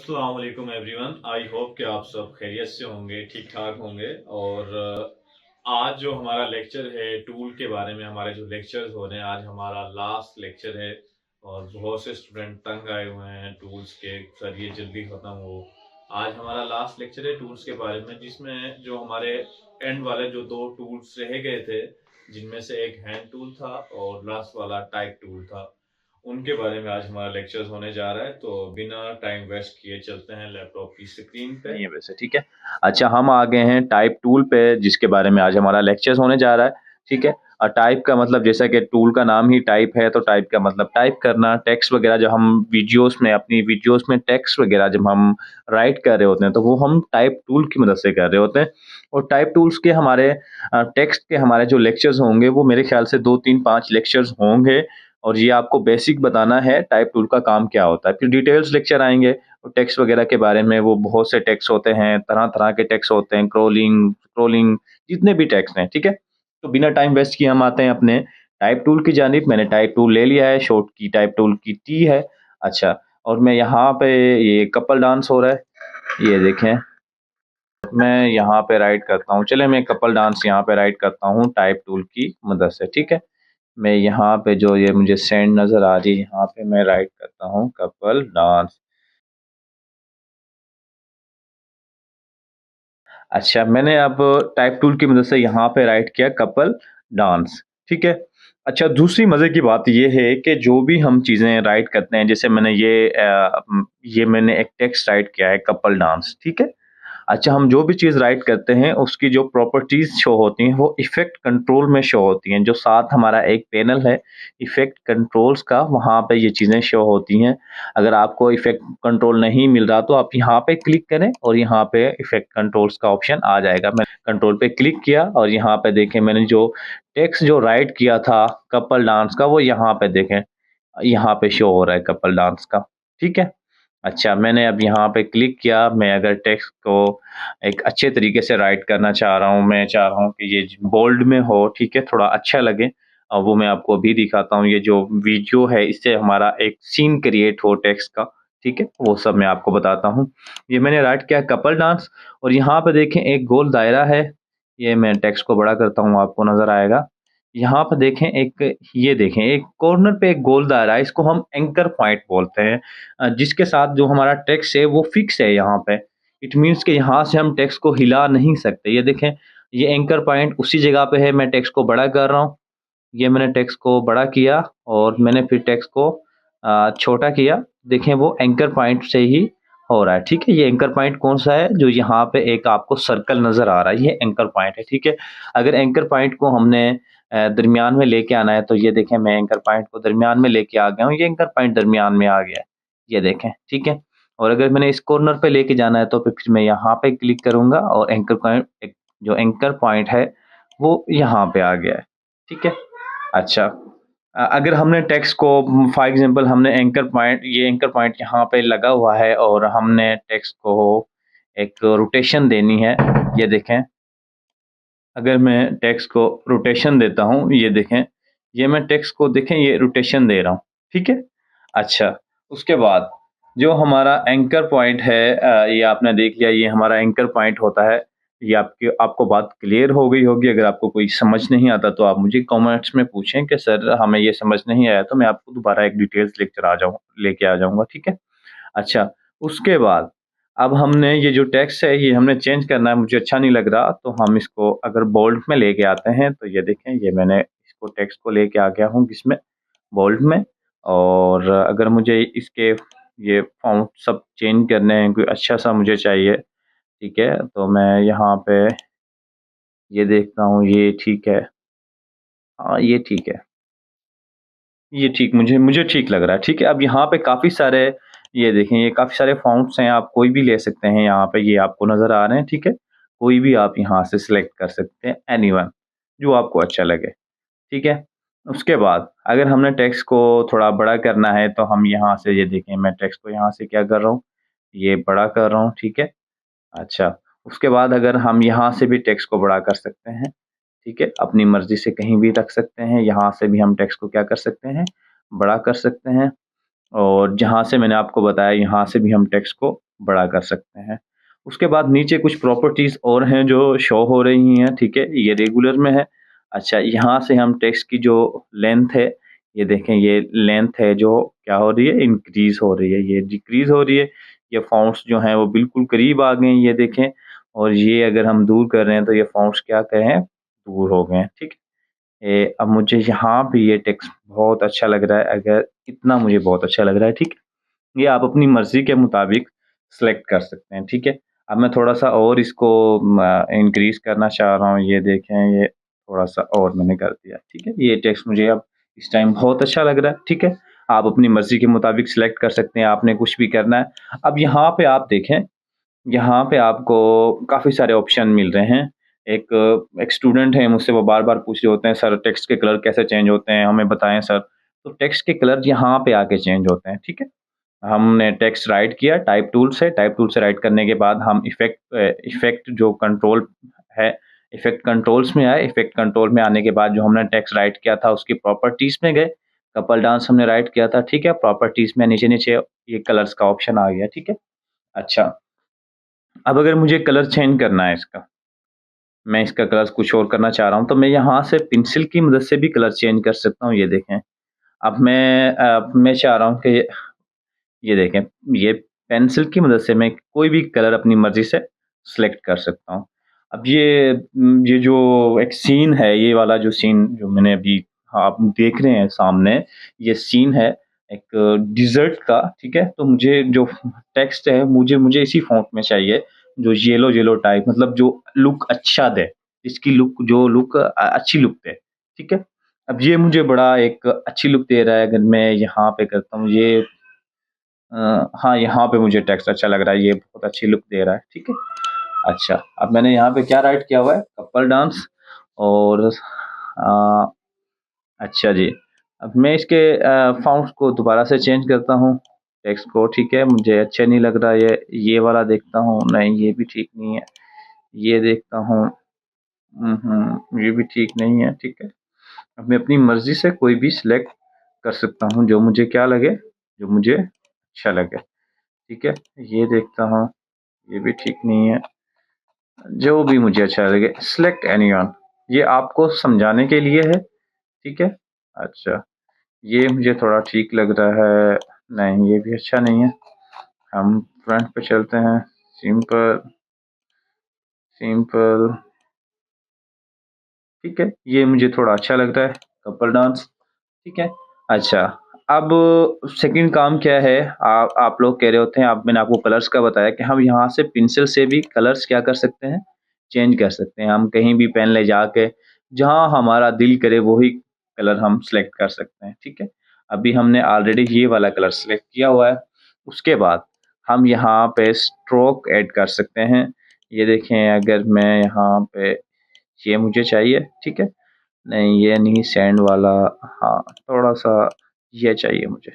अस्सलाम वालेकुम everyone. I hope कि आप सब खैरियत से होंगे, ठीक ठाक होंगे। और आज जो हमारा लेक्चर है टूल के बारे में, हमारे जो लेक्चर्स हो रहे हैं, आज हमारा लास्ट लेक्चर है। और बहुत से स्टूडेंट तंग आए हुए हैं टूल्स के, सर ये जल्दी ख़त्म हो। आज हमारा लास्ट लेक्चर है टूल्स के बारे में, जिसमें जो हमारे एंड वाले जो दो टूल्स रह गए थे, जिनमें से एक हैंड टूल था और लास्ट वाला टाइप टूल था, उनके बारे में आज हमारा लेक्चर्स होने जा रहा है। तो बिना टाइम वेस्ट किए चलते हैं लैपटॉप की स्क्रीन पे। नहीं है वैसे, ठीक है। अच्छा, हम आ गए हैं टाइप टूल पे, जिसके बारे में आज हमारा लेक्चर्स होने जा रहा है, ठीक है। और टाइप का मतलब, जैसा कि टूल का नाम ही टाइप है, तो टाइप का मतलब टाइप करना, टेक्स्ट वगैरह जो हम अपनी वीडियोस में टेक्स्ट वगैरह जब हम राइट कर रहे होते हैं, तो वो हम टाइप टूल की मदद से कर रहे होते हैं। और टाइप टूल्स के हमारे टेक्स्ट के हमारे जो लेक्चर्स होंगे, वो मेरे ख्याल से 2 3 5 लेक्चर्स होंगे। और ये आपको बेसिक बताना है टाइप टूल का काम क्या होता है। फिर डिटेल्स लेक्चर आएंगे टेक्स्ट वगैरह के बारे में। वो बहुत से टेक्स्ट होते हैं, तरह-तरह के टेक्स्ट होते हैं, क्रोलिंग, स्क्रोलिंग, जितने भी टेक्स्ट हैं, ठीक है? तो बिना टाइम वेस्ट किए हम आते हैं अपने टाइप टूल की जानिब। मैंने टाइप टूल ले लिया है, शॉर्ट की टाइप टूल की टी है। अच्छा, और मैं यहाँ पे ये कपल डांस हो रहा है, ये देखें। मैं यहाँ पे राइट करता हूँ, चले मैं कपल डांस यहाँ पे राइट करता हूँ टाइप टूल की मदद से, ठीक है? मैं यहाँ पे जो ये मुझे सेंड नज़र आ रही है, यहाँ पे मैं राइट करता हूँ कपल डांस। अच्छा, मैंने अब टाइप टूल की मदद से यहाँ पे राइट किया कपल डांस, ठीक है? अच्छा, दूसरी मज़े की बात ये है कि जो भी हम चीज़ें राइट करते हैं, जैसे मैंने ये मैंने एक टेक्स्ट राइट किया है कपल डांस, ठीक है? अच्छा, हम जो भी चीज़ राइट करते हैं, उसकी जो प्रॉपर्टीज़ शो होती हैं, वो इफ़ेक्ट कंट्रोल में शो होती हैं। जो साथ हमारा एक पैनल है, इफ़ेक्ट कंट्रोल्स का, वहाँ पे ये चीज़ें शो होती हैं। अगर आपको इफ़ेक्ट कंट्रोल नहीं मिल रहा, तो आप यहाँ पे क्लिक करें और यहाँ पे इफ़ेक्ट कंट्रोल्स का ऑप्शन आ जाएगा। मैंने कंट्रोल पे क्लिक किया और यहाँ पे देखें, मैंने जो टेक्स्ट जो राइट किया था कपल डांस का, वो यहाँ पे देखें, यहाँ पे शो हो रहा है कपल डांस का, ठीक है? अच्छा, मैंने अब यहाँ पे क्लिक किया। मैं अगर टेक्स्ट को एक अच्छे तरीके से राइट करना चाह रहा हूँ, मैं चाह रहा हूँ कि ये बोल्ड में हो, ठीक है, थोड़ा अच्छा लगे। वो मैं आपको अभी दिखाता हूँ। ये जो वीडियो है, इससे हमारा एक सीन क्रिएट हो टेक्स्ट का, ठीक है, वो सब मैं आपको बताता हूँ। ये मैंने राइट किया कपल डांस और यहाँ पे देखें एक गोल दायरा है। ये मैं टेक्स्ट को बड़ा करता हूँ, आपको नज़र आएगा। यहाँ पे देखें ये देखें एक कॉर्नर पे एक गोल दायरा है, इसको हम एंकर पॉइंट बोलते हैं। जिसके साथ जो हमारा टेक्स्ट है वो फिक्स है यहाँ पे। इट मीन्स कि यहाँ से हम टेक्स्ट को हिला नहीं सकते। ये देखें, ये एंकर पॉइंट उसी जगह पे है। मैं टेक्स्ट को बड़ा कर रहा हूँ। ये मैंने टेक्स्ट को बड़ा किया और मैंने फिर टेक्स्ट को छोटा किया। देखें, वो एंकर पॉइंट से ही हो रहा है, ठीक है? ये एंकर पॉइंट कौन-सा है? जो यहाँ पे एक आपको सर्कल नज़र आ रहा है, ये एंकर पॉइंट है, ठीक है? अगर एंकर पॉइंट को हमने दरमियान में लेके आना है, तो ये देखें, मैं एंकर पॉइंट को दरमियान में लेके आ गया हूँ। ये एंकर पॉइंट दरमियान में आ गया है, ये देखें, ठीक है? और अगर मैंने इस कॉर्नर पे लेके जाना है, तो फिर मैं यहाँ पे क्लिक करूँगा और जो एंकर पॉइंट है, वो यहाँ पे आ गया है, ठीक है? अच्छा, अगर हमने टेक्स्ट को फॉर एग्ज़ाम्पल हमने ये एंकर पॉइंट यहाँ पे लगा हुआ है और हमने टेक्स्ट को एक रोटेशन देनी है, ये देखें। अगर मैं टेक्स्ट को रोटेशन देता हूँ, ये देखें, ये मैं टेक्स्ट को देखें, ये रोटेशन दे रहा हूँ, ठीक है? अच्छा, उसके बाद जो हमारा एंकर पॉइंट है, ये आपने देख लिया, ये हमारा एंकर पॉइंट होता है। ये आपको बात क्लियर हो गई होगी। अगर आपको कोई समझ नहीं आता, तो आप मुझे कमेंट्स में पूछें कि सर हमें ये समझ नहीं आया, तो मैं आपको दोबारा एक डिटेल्स लेक्चर लेके आ जाऊँगा, ठीक है? अच्छा, उसके बाद अब हमने ये जो टेक्स्ट है, ये हमने चेंज करना है। मुझे अच्छा नहीं लग रहा, तो हम इसको अगर बोल्ड में लेके आते हैं, तो ये देखें, ये मैंने इसको टेक्स्ट को लेके आ गया हूँ किसमें, बोल्ड में। और अगर मुझे इसके ये फ़ॉन्ट सब चेंज करने हैं, कोई अच्छा-सा मुझे चाहिए, ठीक है? तो मैं यहाँ पे ये देखता हूँ, ये ठीक है। हाँ, ये ठीक है। ये ठीक मुझे मुझे ठीक लग रहा है, ठीक है? अब यहाँ पे काफ़ी सारे, ये देखें, ये काफ़ी सारे फ़ॉन्ट्स हैं, आप कोई भी ले सकते हैं यहाँ पे, ये आपको नज़र आ रहे हैं, ठीक है? कोई भी आप यहाँ से सिलेक्ट कर सकते हैं, एनीवन, जो आपको अच्छा लगे, ठीक है? उसके बाद अगर हमने टेक्स्ट को थोड़ा बड़ा करना है, तो हम यहाँ से, ये देखें, मैं टेक्स्ट को यहाँ से क्या कर रहा हूँ, ये बड़ा कर रहा हूँ, ठीक है? अच्छा, उसके बाद अगर हम यहाँ से भी टेक्स्ट को बड़ा कर सकते हैं, ठीक है? अपनी मर्ज़ी से कहीं भी रख सकते हैं, यहाँ से भी हम टेक्स्ट को क्या कर सकते हैं, बड़ा कर सकते हैं। और जहाँ से मैंने आपको बताया, यहाँ से भी हम टेक्स्ट को बड़ा कर सकते हैं। उसके बाद नीचे कुछ प्रॉपर्टीज़ और हैं जो शो हो रही हैं, ठीक है? ये रेगुलर में है। अच्छा, यहाँ से हम टेक्स्ट की जो लेंथ है, ये देखें ये लेंथ है जो क्या हो रही है? इंक्रीज़ हो रही है, ये डिक्रीज़ हो रही है। ये फ़ॉन्ट्स जो हैं वो बिल्कुल करीब आ गए हैं, ये देखें। और ये अगर हम दूर कर रहे हैं तो ये फ़ॉन्ट्स क्या कहें? दूर हो गए हैं, ठीक है? अब मुझे यहाँ पे ये टेक्स्ट बहुत अच्छा लग रहा है, अगर इतना मुझे बहुत अच्छा लग रहा है, ठीक है? ये आप अपनी मर्ज़ी के मुताबिक सेलेक्ट कर सकते हैं, ठीक है? अब मैं थोड़ा-सा और इसको इंक्रीज़ करना चाह रहा हूँ, ये देखें ये थोड़ा-सा और मैंने कर दिया, ठीक है? ये टेक्स्ट मुझे अब इस टाइम बहुत अच्छा लग रहा है, ठीक है? आप अपनी मर्ज़ी के मुताबिक सेलेक्ट कर सकते हैं, आपने कुछ भी करना है। अब यहाँ पे आप देखें, यहाँ पे आपको काफ़ी सारे ऑप्शन मिल रहे हैं। एक स्टूडेंट है मुझसे, वो बार-बार पूछ रहे होते हैं, सर टेक्स्ट के कलर कैसे चेंज होते हैं? हमें बताएँ सर। तो टेक्स्ट के कलर यहाँ पे आके चेंज होते हैं, ठीक है? हमने टेक्स्ट राइट किया टाइप टूल से राइट करने के बाद हम इफ़ेक्ट जो कंट्रोल है, इफ़ेक्ट कंट्रोल्स में आए, इफ़ेक्ट कंट्रोल में आने के बाद जो हमने टेक्स्ट राइट किया था उसकी प्रॉपर्टीज़ में गए, कपल डांस हमने राइट किया था, ठीक है? प्रॉपर्टीज़ में नीचे-नीचे ये कलर्स का ऑप्शन आ गया, ठीक है? अच्छा, अब अगर मुझे कलर चेंज करना है इसका, मैं इसका कलर कुछ और करना चाह रहा हूँ, तो मैं यहाँ से पेंसिल की मदद से भी कलर चेंज कर सकता हूँ, ये देखें। अब मैं चाह रहा हूँ कि ये देखें, ये पेंसिल की मदद से मैं कोई भी कलर अपनी मर्ज़ी से सेलेक्ट कर सकता हूँ। अब ये जो एक सीन है, ये वाला जो सीन जो मैंने अभी आप देख रहे हैं सामने, ये सीन है एक डिज़र्ट का, ठीक है? तो मुझे जो टेक्स्ट है, मुझे मुझे इसी फ़ॉन्ट में चाहिए, जो येलो-येलो टाइप मतलब जो लुक अच्छा दे, इसकी लुक अच्छी लुक दे, ठीक है? अब ये मुझे बड़ा एक अच्छी लुक दे रहा है, अगर मैं यहाँ पे करता हूँ, ये हाँ, यहाँ पे मुझे टेक्स्ट अच्छा लग रहा है, ये बहुत अच्छी लुक दे रहा है, ठीक है? अच्छा, अब मैंने यहाँ पे क्या राइट किया हुआ है? कपल डांस और अच्छा जी, अब मैं इसके फ़ॉन्ट्स को दोबारा से चेंज करता हूँ, टेक्स्ट को, ठीक है? मुझे अच्छा नहीं लग रहा ये वाला देखता हूँ, नहीं ये भी ठीक नहीं है, ये देखता हूँ, ये भी ठीक नहीं है, ठीक है? अब मैं अपनी मर्ज़ी से कोई भी सिलेक्ट कर सकता हूँ, जो मुझे क्या लगे, जो मुझे अच्छा लगे, ठीक है? ये देखता हूँ, ये भी ठीक नहीं है, जो भी मुझे अच्छा लगे, सिलेक्ट एनीवन, ये आपको समझाने के लिए है, ठीक है? अच्छा, ये मुझे थोड़ा ठीक लग रहा है, नहीं ये भी अच्छा नहीं है, हम फ्रंट पे चलते हैं, सिंपल, सिंपल, ठीक है? ये मुझे थोड़ा अच्छा लग रहा है, कपल डांस, ठीक है? अच्छा, अब सेकंड काम क्या है, आप लोग कह रहे होते हैं, आप मैंने आपको कलर्स का बताया कि हम यहाँ से पेंसिल से भी कलर्स क्या कर सकते हैं, चेंज कर सकते हैं। हम कहीं भी पेन ले जाके जहाँ हमारा दिल करे वही कलर हम सेलेक्ट कर सकते हैं, ठीक है? अभी हमने ऑलरेडी ये वाला कलर सेलेक्ट किया हुआ है। उसके बाद हम यहाँ पे स्ट्रोक ऐड कर सकते हैं। ये देखें, अगर मैं यहाँ पे ये मुझे चाहिए, ठीक है? नहीं ये नहीं, सैंड वाला, हाँ, थोड़ा-सा ये चाहिए मुझे,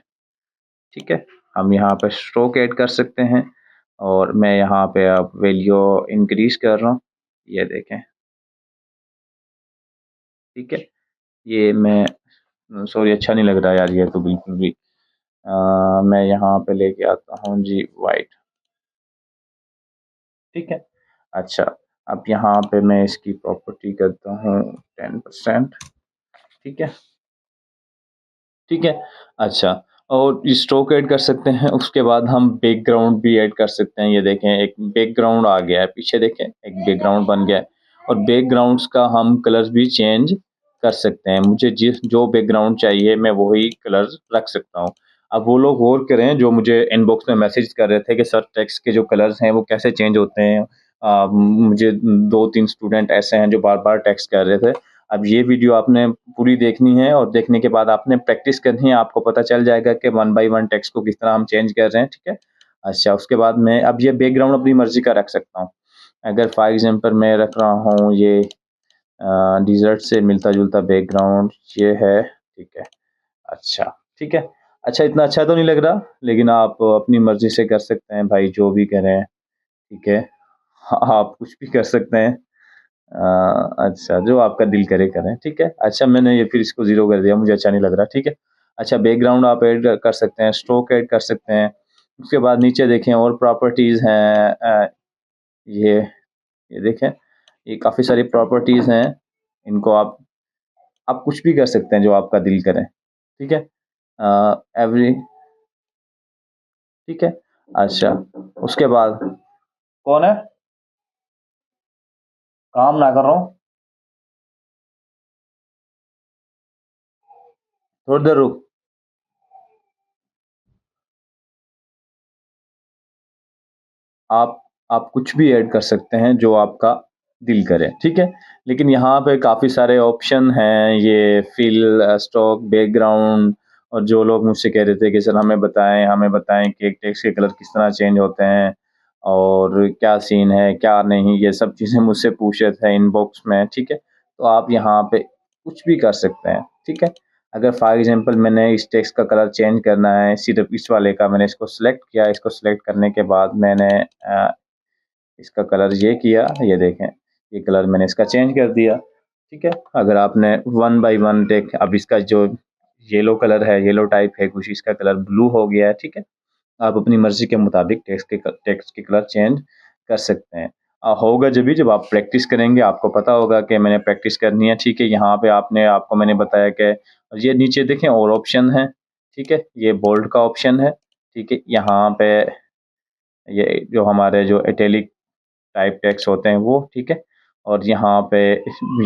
ठीक है? हम यहाँ पे स्ट्रोक ऐड कर सकते हैं और मैं यहाँ पे अब वैल्यू इंक्रीज़ कर रहा हूँ, ये देखें, ठीक है? ये मैं सॉरी अच्छा नहीं लग रहा है यार ये तो बिल्कुल भी। मैं यहाँ पे लेके आता हूँ जी व्हाइट, ठीक है? अच्छा, अब यहाँ पे मैं इसकी प्रॉपर्टी करता हूँ 10%, ठीक है? ठीक है? अच्छा, और स्ट्रोक ऐड कर सकते हैं, उसके बाद हम बैकग्राउंड भी ऐड कर सकते हैं। ये देखें एक बैकग्राउंड आ गया है, पीछे देखें एक बैकग्राउंड बन गया है और बैकग्राउंड्स का हम कलर भी चेंज कर सकते हैं। मुझे जो बैकग्राउंड चाहिए मैं वही कलर रख सकता हूँ। अब वो लोग गौर करें जो मुझे इनबॉक्स में मैसेज कर रहे थे कि सर टेक्स्ट के जो कलर्स हैं वो कैसे चेंज होते हैं। मुझे 2-3 स्टूडेंट ऐसे हैं जो बार-बार टेक्स्ट कर रहे थे। अब ये वीडियो आपने पूरी देखनी है और देखने के बाद आपने प्रैक्टिस करनी है, आपको पता चल जाएगा कि वन बाय वन टेक्स्ट को किस तरह हम चेंज कर रहे हैं, ठीक है? अच्छा, उसके बाद मैं अब ये बैकग्राउंड अपनी मर्ज़ी का रख सकता हूँ। अगर फॉर एग्ज़ाम्पल मैं रख रहा हूँ ये डिज़र्ट से मिलता-जुलता बैकग्राउंड ये है, ठीक है? अच्छा, ठीक है? अच्छा, इतना अच्छा तो नहीं लग रहा, लेकिन आप अपनी मर्ज़ी से कर सकते हैं भाई, जो भी करें, ठीक है? आप कुछ भी कर सकते हैं। अच्छा, जो आपका दिल करे करें, ठीक है? अच्छा, मैंने ये फिर इसको ज़ीरो कर दिया, मुझे अच्छा नहीं लग रहा, ठीक है? अच्छा, बैकग्राउंड आप ऐड कर सकते हैं, स्ट्रोक ऐड कर सकते हैं, उसके बाद नीचे देखें और प्रॉपर्टीज़ हैं। ये देखें, ये काफ़ी सारी प्रॉपर्टीज़ हैं। इनको आप कुछ भी कर सकते हैं जो आपका दिल करे, ठीक है। एवरी ठीक है। अच्छा, उसके बाद कौन है, काम ना कर रहा हूँ, थोड़ी देर रुक। आप आप कुछ भी ऐड कर सकते हैं जो आपका दिल करे, ठीक है। लेकिन यहाँ पे काफ़ी सारे ऑप्शन हैं, ये फिल, स्टॉक, बैकग्राउंड। और जो लोग मुझसे कह रहे थे कि सर हमें बताएं कि एक टेक्स्ट के कलर किस तरह चेंज होते हैं और क्या सीन है क्या नहीं, ये सब चीज़ें मुझसे पूछ रहे थे इनबॉक्स में, ठीक है। तो आप यहाँ पे कुछ भी कर सकते हैं, ठीक है। अगर फॉर एग्जांपल मैंने इस टेक्स्ट का कलर चेंज करना है, सिर्फ इस वाले का, मैंने इसको सेलेक्ट किया। इसको सेलेक्ट करने के बाद मैंने इसका कलर ये किया, ये देखें, ये कलर मैंने इसका चेंज कर दिया, ठीक है। अगर आपने वन बाय वन टेक, अब इसका जो येलो कलर है, येलो टाइप है कुछ, इसका कलर ब्लू हो गया है, ठीक है। आप अपनी मर्जी के मुताबिक टेक्स्ट के कलर चेंज कर सकते हैं। होगा जब आप प्रैक्टिस करेंगे आपको पता होगा कि मैंने प्रैक्टिस करनी है, ठीक है। यहाँ पे आपको मैंने बताया कि ये नीचे देखें और ऑप्शन है, ठीक है। ये बोल्ड का ऑप्शन है, ठीक है। यहाँ पे ये जो हमारे जो इटैलिक टाइप टेक्स्ट होते हैं वो, ठीक है। और यहाँ पे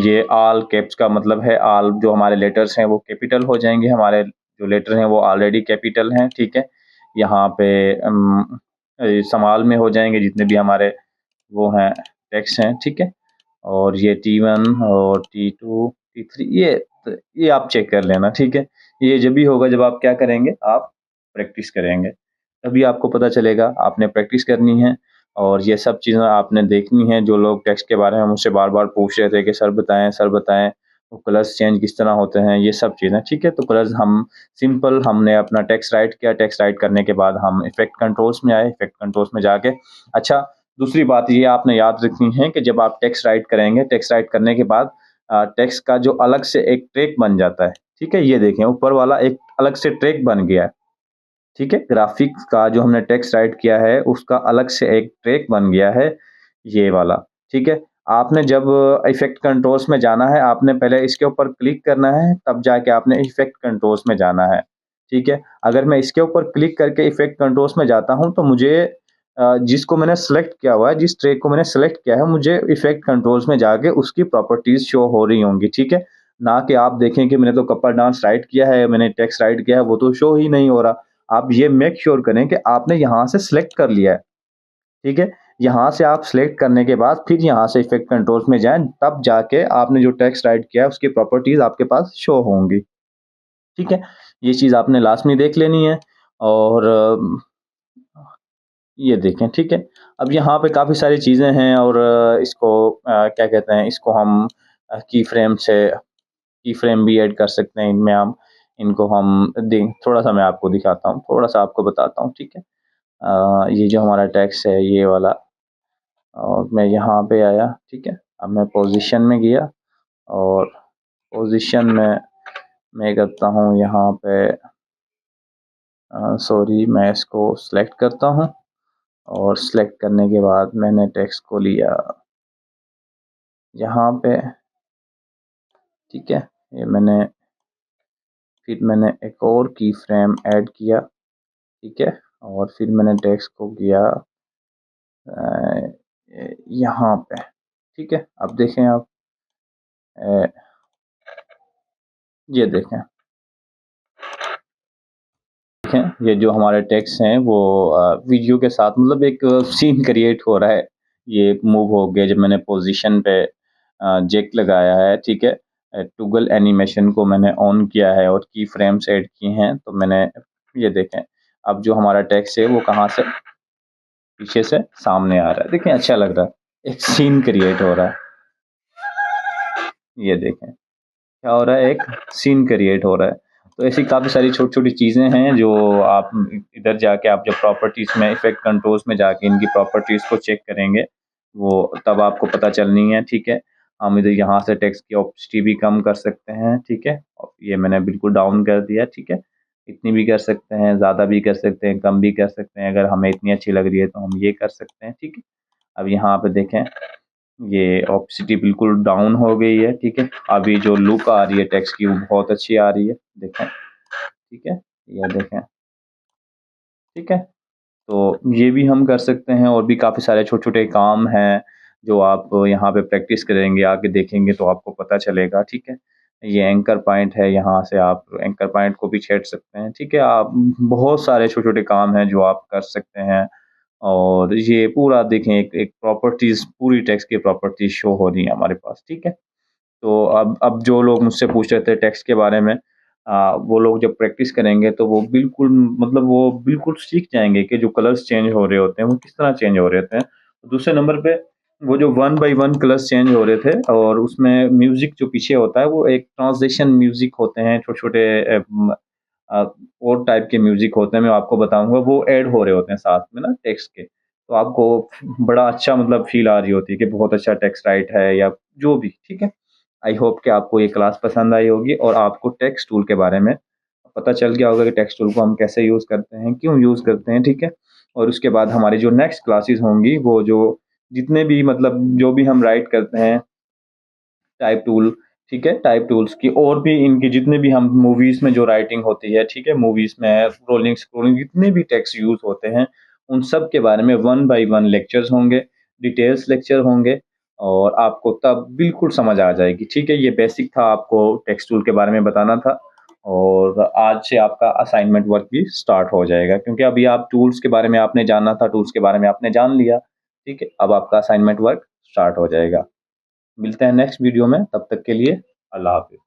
ये ऑल कैप्स का मतलब है ऑल जो हमारे लेटर्स हैं वो कैपिटल हो जाएंगे, हमारे जो लेटर हैं वो ऑलरेडी कैपिटल हैं, ठीक है। यहाँ पे समाल में हो जाएंगे जितने भी हमारे वो हैं टेक्स्ट हैं, ठीक है। और ये T1 और T2 T3 ये आप चेक कर लेना, ठीक है। ये जब भी होगा जब आप क्या करेंगे, आप प्रैक्टिस करेंगे, तभी आपको पता चलेगा। आपने प्रैक्टिस करनी है और ये सब चीज़ें आपने देखनी है। जो लोग टेक्स्ट के बारे में मुझसे बार-बार पूछ रहे थे कि सर बताएँ, वो कलर्स चेंज किस तरह होते हैं, ये सब चीज़ें, ठीक है। तो कलर्स हमने अपना टेक्स्ट राइट किया, टेक्स्ट राइट करने के बाद हम इफ़ेक्ट कंट्रोल्स में आए, इफ़ेक्ट कंट्रोल्स में जाके अच्छा, दूसरी बात ये आपने याद रखनी है कि जब आप टेक्स्ट राइट करेंगे, टेक्स्ट राइट करने के बाद टेक्स्ट का जो अलग से एक ट्रैक बन जाता है, ठीक है। ये देखें ऊपर वाला एक अलग से ट्रैक बन गया है, ठीक है। ग्राफिक्स का जो हमने टेक्स्ट राइट किया है उसका अलग से एक ट्रैक बन गया है, ये वाला, ठीक है। आपने जब इफ़ेक्ट कंट्रोल्स में जाना है, आपने पहले इसके ऊपर क्लिक करना है, तब जाके आपने इफ़ेक्ट कंट्रोल्स में जाना है, ठीक है। अगर मैं इसके ऊपर क्लिक करके इफ़ेक्ट कंट्रोल्स में जाता हूँ तो मुझे जिसको मैंने सेलेक्ट किया हुआ है, जिस ट्रैक को मैंने सेलेक्ट किया है, मुझे इफ़ेक्ट कंट्रोल्स में जाके उसकी प्रॉपर्टीज़ शो हो रही होंगी, ठीक है। ना कि आप देखें कि मैंने तो कपल डांस राइट किया है, मैंने टेक्स्ट राइट किया है, वो तो शो ही नहीं हो रहा। आप ये मेक श्योर करें कि आपने यहाँ से सिलेक्ट कर लिया है, ठीक है। यहाँ से आप सिलेक्ट करने के बाद फिर यहाँ से इफ़ेक्ट कंट्रोल्स में जाएँ, तब जाके आपने जो टेक्स्ट राइट किया है उसकी प्रॉपर्टीज़ आपके पास शो होंगी, ठीक है। ये चीज़ आपने लास्ट में देख लेनी है। और ये देखें, ठीक है। अब यहाँ पे काफ़ी सारी चीज़ें हैं और इसको क्या कहते हैं, इसको हम की फ्रेम भी ऐड कर सकते हैं इनमें हम। इनको हम दें, थोड़ा-सा मैं आपको दिखाता हूँ, थोड़ा-सा आपको बताता हूँ, ठीक है। ये जो हमारा टेक्स्ट है ये वाला, और मैं यहाँ पे आया, ठीक है। अब मैं पोज़ीशन में गया और पोज़ीशन में मैं करता हूँ यहाँ पे सॉरी, मैं इसको सेलेक्ट करता हूँ और सेलेक्ट करने के बाद मैंने टेक्स्ट को लिया यहाँ पे, ठीक है। ये फिर मैंने एक और की फ्रेम ऐड किया, ठीक है। और फिर मैंने टेक्स्ट को किया यहाँ पे, ठीक है। अब देखें आप, अ, ये देखें ये जो हमारे टेक्स्ट हैं वो वीडियो के साथ मतलब एक सीन क्रिएट हो रहा है। ये मूव हो गया जब मैंने पोजीशन पे जेक लगाया है, ठीक है। टॉगल एनिमेशन को मैंने ऑन किया है और की फ्रेम्स ऐड किए हैं, तो मैंने ये देखें अब जो हमारा टेक्स्ट है वो कहाँ से पीछे से सामने आ रहा है। देखें अच्छा लग रहा है, एक सीन क्रिएट हो रहा है। ये देखें क्या हो रहा है, एक सीन क्रिएट हो रहा है। तो ऐसी काफ़ी सारी छोटी-छोटी चीज़ें हैं जो आप इधर जाके आप जब प्रॉपर्टीज़ में इफ़ेक्ट कंट्रोल्स में जाके इनकी प्रॉपर्टीज़ को चेक करेंगे, वो तब आपको पता चलनी है, ठीक है। हम इधर यहाँ से टेक्स्ट की ऑपेसिटी भी कम कर सकते हैं, ठीक है। और ये मैंने बिल्कुल डाउन कर दिया, ठीक है। इतनी भी कर सकते हैं, ज़्यादा भी कर सकते हैं, कम भी कर सकते हैं। अगर हमें इतनी अच्छी लग रही है तो हम ये कर सकते हैं, ठीक है। अब यहाँ पे देखें, ये ऑपेसिटी बिल्कुल डाउन हो गई है, ठीक है। अभी जो लुक आ रही है टेक्स्ट की वो बहुत अच्छी आ रही है, देखें, ठीक है, ये देखें, ठीक है। तो ये भी हम कर सकते हैं, और भी काफ़ी सारे छोटे-छोटे काम हैं जो आप यहाँ पे प्रैक्टिस करेंगे, आगे देखेंगे तो आपको पता चलेगा, ठीक है। ये एंकर पॉइंट है, यहाँ से आप एंकर पॉइंट को भी छेड़ सकते हैं, ठीक है। आप बहुत सारे छोटे-छोटे काम हैं जो आप कर सकते हैं, और ये पूरा देखें, एक प्रॉपर्टीज़, पूरी टेक्स्ट की प्रॉपर्टीज़ शो हो रही है हमारे पास, ठीक है। तो अब जो लोग मुझसे पूछ रहे थे टेक्स्ट के बारे में, वो लोग जब प्रैक्टिस करेंगे तो वो बिल्कुल, मतलब वो बिल्कुल सीख जाएँगे कि जो कलर्स चेंज हो रहे होते हैं वो किस तरह चेंज हो रहे होते हैं। दूसरे नंबर पे वो जो one by one colours change हो रहे थे, और उसमें म्यूज़िक जो पीछे होता है वो एक ट्रांज़िशन म्यूज़िक होते हैं, छोटे-छोटे अ, और टाइप के म्यूज़िक होते हैं, मैं आपको बताऊँगा, वो ऐड हो रहे होते हैं साथ में ना टेक्स्ट के। तो आपको बड़ा अच्छा, मतलब फ़ील आ रही होती है कि बहुत अच्छा टेक्स्ट राइट है, या जो भी, ठीक है। आई होप कि आपको ये क्लास पसंद आई होगी, और आपको टेक्स्ट टूल के बारे में पता चल गया होगा कि टेक्स्ट टूल को हम कैसे यूज़ करते हैं, क्यों यूज़ करते हैं, ठीक है। और उसके बाद हमारी जो नेक्स्ट क्लासेस होंगी, वो जो जितने भी, मतलब जो भी हम राइट करते हैं टाइप टूल, ठीक है, टाइप टूल्स की, और भी इनकी जितने भी हम मूवीज़ में जो राइटिंग होती है, ठीक है, मूवीज़ में रोलिंग, स्क्रोलिंग, जितने भी टेक्स्ट यूज़ होते हैं, उन सब के बारे में वन बाय वन लेक्चर्स होंगे, डिटेल्स लेक्चर होंगे, और आपको तब बिल्कुल समझ आ जाएगी, ठीक है। ये बेसिक था, आपको टेक्स्ट टूल के बारे में बताना था, और आज से आपका असाइनमेंट वर्क भी स्टार्ट हो जाएगा, क्योंकि अभी आप टूल्स के बारे में आपने जानना था, टूल्स के बारे में आपने जान लिया, ठीक है। अब आपका असाइनमेंट वर्क स्टार्ट हो जाएगा। मिलते हैं नेक्स्ट वीडियो में, तब तक के लिए अल्लाह हाफ़िज़।